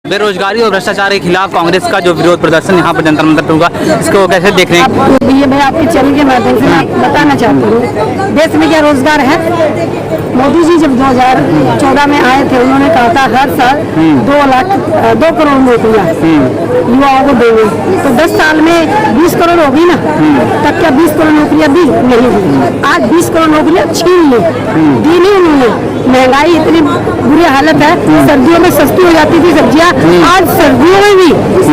बेरोजगारी और भ्रष्टाचार के खिलाफ कांग्रेस का जो विरोध प्रदर्शन यहाँ पर जंतर मंतर पर हुआ, इसको कैसे देख रहे हैं? ये मैं आपके चैनल के माध्यम से बताना चाहती हूँ, देश में क्या रोजगार है। मोदी जी जब 2014 में आए थे, उन्होंने कहा था हर साल 2 करोड़ नौकरियाँ युवाओं को देंगे। तो 10 साल में 20 करोड़ होगी ना, तब क्या 20 करोड़ नौकरियाँ भी नहीं हुई। आज 20 करोड़ नौकरियाँ छीन ली, दी नहीं उन्होंने। महंगाई इतनी बुरी हालत है, सर्दियों में सस्ती हो जाती थी सब्जियाँ, आज सर्दियों में भी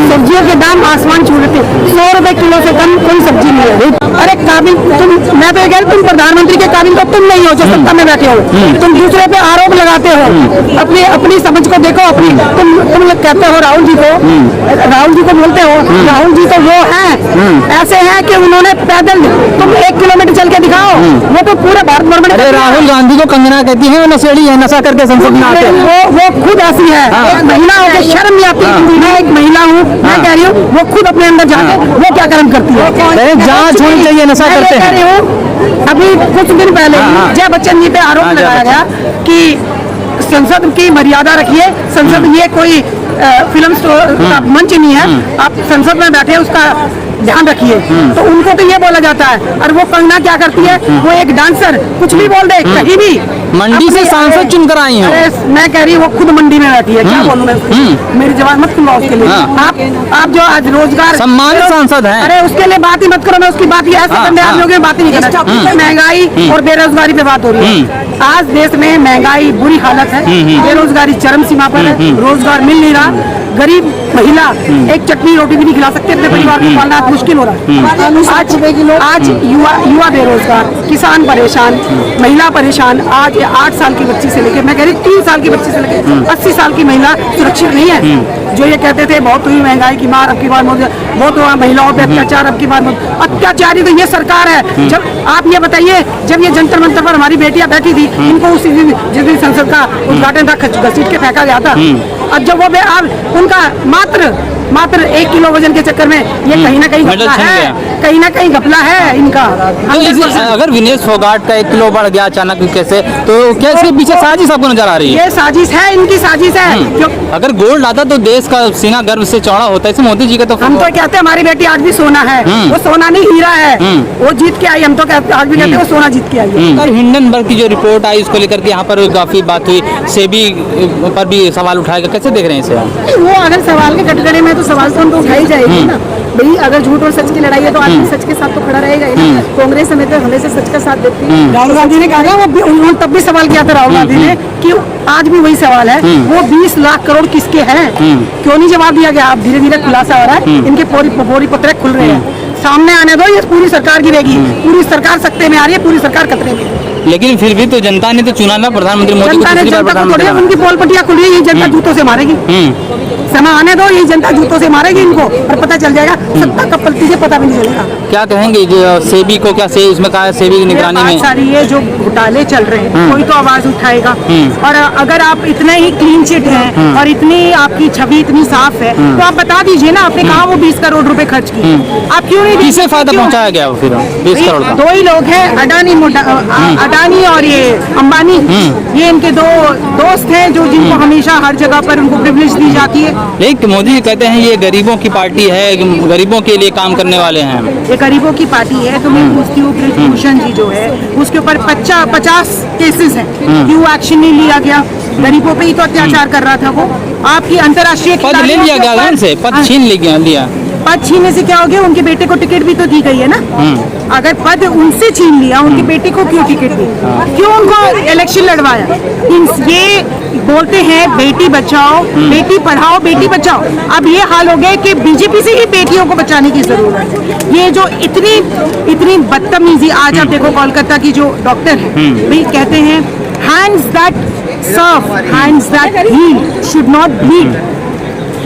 सब्जियों के दाम आसमान छू लेते। 100 रुपए किलो से कम कोई सब्जी नहीं है। अरे काबिल मैं तो कह रही, तुम प्रधानमंत्री के काबिल तो तुम नहीं हो जो सत्ता में बैठे हो। तुम दूसरे पे आरोप लगाते हो, अपनी समझ को देखो। तुम कहते हो राहुल जी को बोलते हो, राहुल जी तो वो है ऐसे हैं कि उन्होंने पैदल, तुम 1 किलोमीटर चल के दिखाओ, वो तो पूरे भारत भर में। अरे राहुल गांधी को कंगना कहती है नशेड़ी है, नशा करके संसद में आते हैं। वो खुद ऐसी है, एक महिला होकर शर्म नहीं आती। मैं एक महिला हूँ, मैं कह रही हूँ वो खुद अपने अंदर जाके वो क्या कर्म करती है। जांच होनी चाहिए, नशा करते हैं। अभी कुछ दिन पहले जय बच्चन जी पे आरोप लगाया गया कि संसद की मर्यादा रखिए, संसद ये कोई फिल्म स्टोर का मंच नहीं है, आप संसद में बैठे उसका ध्यान रखिए। तो उनको तो ये बोला जाता है, और वो कंगना क्या करती है, वो एक डांसर कुछ भी बोल दे कहीं भी। मंडी से सांसद चुनकर आई है। अरे मैं कह रही हूँ वो खुद मंडी में रहती है, क्या बोलूँ मैं। मेरी जवान मत खुलवाओ उसके लिए। आप जो आज रोजगार सम्मानित सांसद हैं, अरे उसके लिए बात ही मत करो। मैं उसकी बात ही ऐसे करने आप लोगों की बात ही नहीं करना। महंगाई और बेरोजगारी पे बात हो रही है। आज देश में महंगाई बुरी हालत है, बेरोजगारी चरम सीमा पर है, रोजगार मिल नहीं रहा। गरीब महिला एक चटनी रोटी भी नहीं खिला सकते, अपने परिवार को पालना मुश्किल हो रहा है। आज युवा बेरोजगार, किसान परेशान, महिला परेशान। आज 8 साल की बच्ची से लेकर, मैं कह रही 3 साल की बच्ची से लेकर 80 साल की महिला सुरक्षित नहीं है। जो ये कहते थे बहुत हुई महंगाई की मार, अब की बार बहुत हुआ महिलाओं पे अत्याचार, अब की बार अत्याचारी तो ये सरकार है। जब आप ये बताइए, जब ये जंतर मंतर पर हमारी बेटियां बैठी थी, इनको उसी दिन जिस दिन संसद का उद्घाटन था घसीट के फेंका गया था। अब जब वो उनका मात्र 1 किलो वजन के चक्कर में ये कहीं ना कहीं घपला है इनका। तो अगर विनेश फोगाट का 1 किलो बढ़ गया अचानक कैसे, तो क्या इसके पीछे साजिश आपको नजर आ रही है? ये साजिश है, इनकी साजिश है। अगर गोल्ड आता तो देश का सीना गर्व से चौड़ा होता है। मोदी जी का तो हम तो कहते हैं हमारी बेटी आज भी सोना है, वो सोना नहीं हीरा है, वो जीत के आई। हम तो आज भी कहते हैं वो सोना जीत के आई है। हिंडनबर्ग की जो रिपोर्ट आई उसको लेकर के यहाँ पर काफी बात हुई, सेबी पर भी सवाल उठाएगा, कैसे देख रहे हैं इसे? वो अगर सवाल के कटघरे में तो सवाल तो उनको उठाई जाएगी ना भाई। अगर झूठ और सच की लड़ाई है तो आदमी सच के साथ तो खड़ा रहेगा ही ना। कांग्रेस हमेशा सच का साथ देती है। राहुल गांधी ने कहा वो उन्होंने तब भी सवाल किया था राहुल गांधी ने कि आज भी वही सवाल है, वो 20 लाख करोड़ किसके हैं, क्यों नहीं जवाब दिया गया। अब धीरे धीरे खुलासा हो रहा है, इनके पूरी पत्रे खुल रहे हैं। सामने आने दो, ये पूरी सरकार गिरेगी, पूरी सरकार सत्ते में आ रही है, पूरी सरकार खतरे में। लेकिन फिर भी तो जनता ने तो चुना ना प्रधानमंत्री मोदी को, उनकी पोल पटियां खुल रही है, ये जनता जूतों से मारेगी। समय आने दो, ये जनता जूतों से मारेगी इनको, और पता चल जाएगा सत्ता कब पलटी है, पता भी नहीं चलेगा। क्या कहेंगे जो सेबी को, क्या इसमें कहा है सेबी की निगरानी में सारी ये जो घोटाले चल रहे हैं, कोई तो आवाज उठाएगा। और अगर आप इतने ही क्लीन चिट हैं और इतनी आपकी छवि इतनी साफ है, तो आप बता दीजिए ना, आपने कहा वो 20 करोड़ रुपए खर्च किए, आप क्यों नहीं? किसे फायदा पहुंचाया गया वो फिर 20 करोड़ का? 2 ही लोग हैं, अडानी और ये अंबानी। ये इनके 2 दोस्त हैं जो जिनको हमेशा हर जगह पर उनको प्रिविलेज दी जाती है। लेकिन मोदी कहते हैं ये गरीबों की पार्टी है, गरीबों के लिए काम करने वाले हैं। ये गरीबों की पार्टी है, तो मैं पूछती हूँ ब्रिजभूषण जी जो है उसके ऊपर 50 केसेस हैं, क्यों एक्शन नहीं लिया गया? गरीबों पे ही तो अत्याचार कर रहा था वो। आपकी अंतर्राष्ट्रीय पद ले लिया गया उनसे, पद छीन लिया। पद छीनने से क्या हो गया? उनके बेटे को टिकट भी तो दी गई है ना। अगर पद उनसे छीन लिया, उनके बेटे को क्यों टिकट दी? क्यों उनको इलेक्शन लड़वाया? ये बोलते हैं बेटी बचाओ, बेटी पढ़ाओ, बेटी बचाओ। अब ये हाल हो गया कि बीजेपी से ही बेटियों को बचाने की जरूरत है। ये जो इतनी बदतमीजी, आज आप देखो कोलकाता की जो डॉक्टर है, भाई कहते हैं hands that serve, hands that heal should not bleed.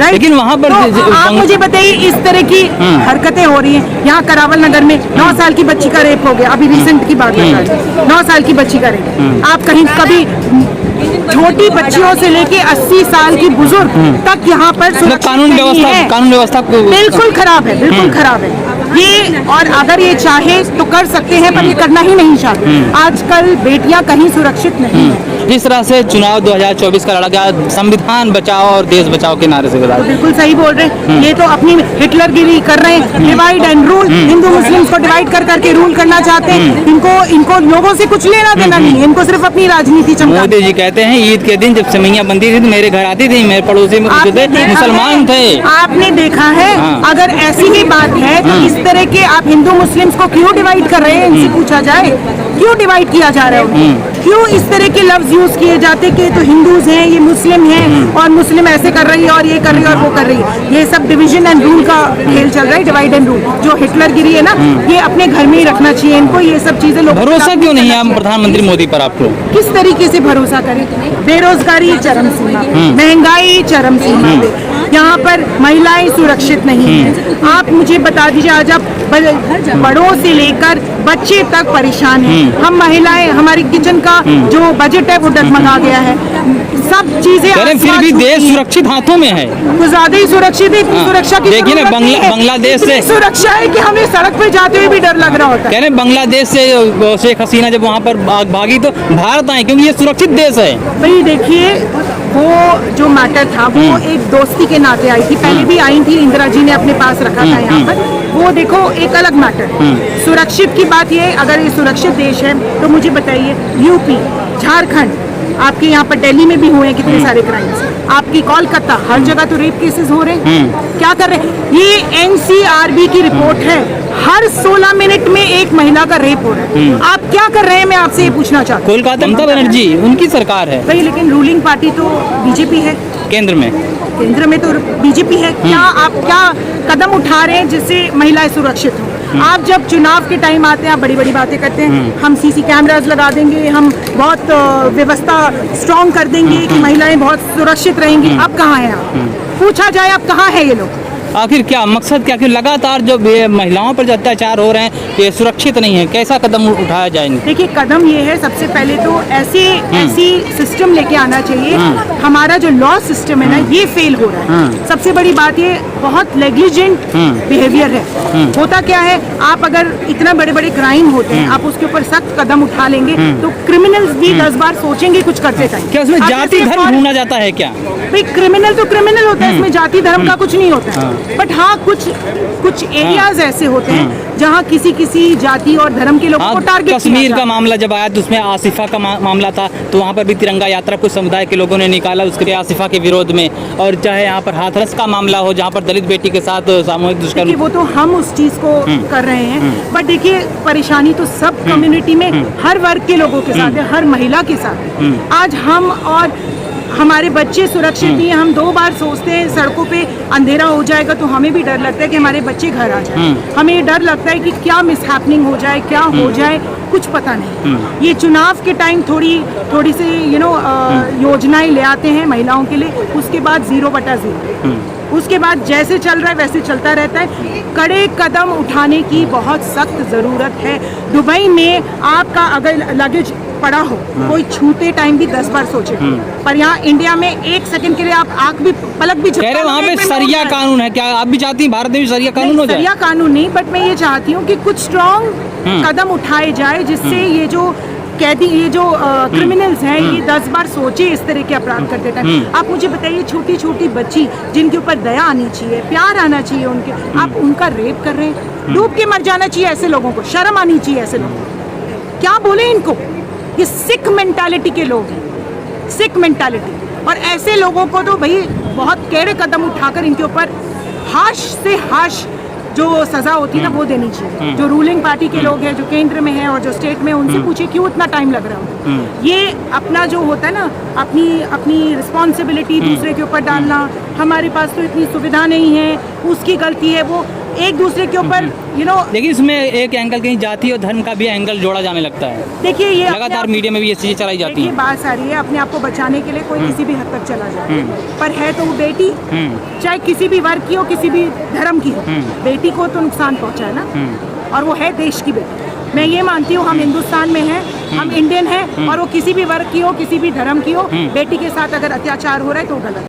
लेकिन वहाँ पर तो आप मुझे बताइए, इस तरह की हरकतें हो रही हैं। यहाँ करावल नगर में 9 साल की बच्ची का रेप हो गया, अभी रिसेंट की बात बता रही, 9 साल की बच्ची का रेप। आप कभी छोटी बच्चियों से लेके 80 साल की बुजुर्ग तक यहाँ पर कानून व्यवस्था बिल्कुल खराब है, बिल्कुल खराब है ये। और अगर ये चाहे तो कर सकते हैं, पर ये करना ही नहीं चाहते। आजकल बेटियां कहीं सुरक्षित नहीं है। जिस तरह से चुनाव 2024 का लड़ा गया, संविधान बचाओ और देश बचाओ के नारे से तो बिल्कुल सही बोल रहे हैं। ये तो अपनी हिटलरगिरी कर रहे हैं, divide and rule. Hindu Muslims को डिवाइड कर करके रूल करना चाहते हैं। इनको लोगों से कुछ लेना देना नहीं है, इनको सिर्फ अपनी राजनीति चमका। मोदी जी कहते हैं ईद के दिन जब सेवइयां बनती थी तो मेरे घर आती थी, मेरे पड़ोसी में कुछ थे मुसलमान थे। आपने देखा है, अगर ऐसी ही बात है तो इस तरह के आप हिंदू मुस्लिम्स को क्यों डिवाइड कर रहे हैं, इनसे पूछा जाए क्यों डिवाइड किया जा रहा है, क्यों इस तरह के लफ्ज यूज किए जाते कि तो हिंदूज हैं, ये मुस्लिम हैं और मुस्लिम ऐसे कर रही है और ये कर रही है और वो कर रही है। ये सब डिवीजन एंड रूल का खेल चल रहा है, डिवाइड एंड रूल। जो हिटलरगिरी है ना, ये अपने घर में ही रखना चाहिए इनको। ये सब चीजें लोग भरोसा क्यों नहीं है प्रधानमंत्री मोदी पर आपको? किस तरीके से भरोसा करें? बेरोजगारी चरम सीमा, महंगाई चरम सीमा पे, यहाँ पर महिलाएं सुरक्षित नहीं है। आप मुझे बता दीजिए, आज आप बड़ों से लेकर बच्चे तक परेशान हैं। हम महिलाएं, हमारी किचन का जो बजट है वो डगमगा गया है। सब चीजें फिर भी देश सुरक्षित हाथों में है, तो ज्यादा ही सुरक्षित है। सुरक्षा की देखिए ना, बांग्लादेश से सुरक्षा है कि हमें सड़क पे जाते हुए भी डर लग रहा होता है। कह रहे बांग्लादेश से शेख हसीना जब वहाँ पर भागी तो भारत आए क्योंकि ये सुरक्षित देश है। भाई देखिए, वो जो मैटर था वो एक दोस्ती के नाते आई थी, पहले भी आई थी, इंदिरा जी ने अपने पास रखा था यहाँ पर। वो देखो एक अलग मैटर। सुरक्षित की बात ये, अगर ये सुरक्षित देश है तो मुझे बताइए, यूपी, झारखंड, आपके यहाँ पर दिल्ली में भी हुए हैं कितने सारे क्राइम्स, आपकी कोलकाता, हर जगह तो रेप केसेस हो रहे हैं। क्या कर रहे हैं? ये एनसीआरबी की रिपोर्ट है, हर 16 मिनट में एक महिला का रेप हो रहा है। आप क्या कर रहे हैं, मैं आपसे ये पूछना चाहती हूँ। कोलकाता ममता बनर्जी उनकी सरकार है भाई, लेकिन रूलिंग पार्टी तो बीजेपी है केंद्र में तो बीजेपी है। क्या आप क्या कदम उठा रहे हैं जिससे महिलाएं सुरक्षित हों? आप जब चुनाव के टाइम आते हैं, आप बड़ी बड़ी बातें करते हैं, हम सीसी कैमरास लगा देंगे, हम बहुत व्यवस्था स्ट्रॉन्ग कर देंगे कि महिलाएं बहुत सुरक्षित रहेंगी। अब कहाँ हैं आप? पूछा जाए आप कहाँ है ये लोग? आखिर क्या मकसद, क्या क्यों लगातार जो महिलाओं पर जो अत्याचार हो रहे हैं ये सुरक्षित नहीं है, कैसा कदम उठाया जाएंगे? देखिए, कदम ये है, सबसे पहले तो ऐसी सिस्टम लेके आना चाहिए। हमारा जो लॉ सिस्टम है ना, ये फेल हो रहा है। सबसे बड़ी बात ये बहुत नेग्लिजेंट बिहेवियर है। होता क्या है, आप अगर इतना बड़े बड़े क्राइम होते हैं, आप उसके ऊपर सख्त कदम उठा लेंगे तो क्रिमिनल्स भी 10 बार सोचेंगे कुछ करते टाइम। क्या उसमें जाति धर्म ढूंढा जाता है क्या? भाई, क्रिमिनल तो क्रिमिनल होता है, इसमें जाति धर्म का कुछ नहीं होता है। बट हाँ, कुछ एरियाज ऐसे होते हैं जहाँ किसी जाति और धर्म के लोगों को टारगेट। कश्मीर का मामला जब आया तो उसमें आसिफा का मामला था, तो वहाँ पर भी तिरंगा यात्रा कुछ समुदाय के लोगों ने निकाला उसके आसिफा के विरोध में। और चाहे यहाँ पर हाथरस का मामला हो जहाँ पर दलित बेटी के साथ सामूहिक दुष्कर्म, वो तो हम उस चीज को कर रहे हैं। बट देखिए, परेशानी तो सब कम्युनिटी में हर वर्ग के लोगों के साथ है, हर महिला के साथ है। आज हम और हमारे बच्चे सुरक्षित नहीं है। हम 2 बार सोचते हैं, सड़कों पे अंधेरा हो जाएगा तो हमें भी डर लगता है कि हमारे बच्चे घर आ जाए। हमें ये डर लगता है कि क्या मिसहैपनिंग हो जाए, क्या हो जाए, कुछ पता नहीं। ये चुनाव के टाइम थोड़ी सी योजनाएं ले आते हैं महिलाओं के लिए, उसके बाद 0/0। उसके बाद जैसे चल रहा है वैसे चलता रहता है। कड़े कदम उठाने की बहुत सख्त ज़रूरत है। दुबई में आपका अगर लगेज पड़ा हो, कोई छूते टाइम भी 10 बार सोचे। पर यहाँ इंडिया में 1 सेकंड के लिए आप आंख भी पलक भी कह रहे वहाँ पे सरिया कानून है। क्या आप भी चाहती हैं भारत में भी सरिया कानून हो जाए? सरिया कानून नहीं, बट मैं ये चाहती हूँ कि कुछ स्ट्रॉन्ग कदम उठाए जाए जिससे ये जो कैदी, ये जो क्रिमिनल्स हैं, ये 10 बार सोचे इस तरह के अपराध करते टाइम। आप मुझे बताइए, छोटी छोटी बच्ची जिनके ऊपर दया आनी चाहिए, प्यार आना चाहिए उनके, आप उनका रेप कर रहे हैं। डूब के मर जाना चाहिए ऐसे लोगों को, शर्म आनी चाहिए ऐसे लोगों को। क्या बोले इनको? ये सिख मेंटालिटी के लोग हैं, सिख मेंटालिटी। और ऐसे लोगों को तो भाई बहुत कड़े कदम उठाकर इनके ऊपर हाश से हाश जो सजा होती है ना वो देनी चाहिए। जो रूलिंग पार्टी के लोग हैं, जो केंद्र में हैं और जो स्टेट में, उनसे पूछिए क्यों इतना टाइम लग रहा हो। ये अपना जो होता है ना, अपनी रिस्पॉन्सिबिलिटी दूसरे के ऊपर डालना, हमारे पास तो इतनी सुविधा नहीं है, उसकी गलती है, वो एक दूसरे के ऊपर लेकिन इसमें एक एंगल कहीं जाति और धर्म का भी एंगल जोड़ा जाने लगता है। देखिए, ये लगातार मीडिया में भी ये चीजें चलाई जाती हैं। बात सारी है, अपने आप को बचाने के लिए कोई किसी भी हद तक चला जाए, पर है तो वो बेटी, चाहे किसी भी वर्ग की हो, किसी भी धर्म की हो, बेटी को तो नुकसान पहुंचाए ना। और वो है देश की बेटी। मैं ये मानती हूँ, हम हिंदुस्तान में हैं, हम इंडियन हैं, और वो किसी भी वर्ग की हो, किसी भी धर्म की हो, बेटी के साथ अगर अत्याचार हो रहा है तो गलत।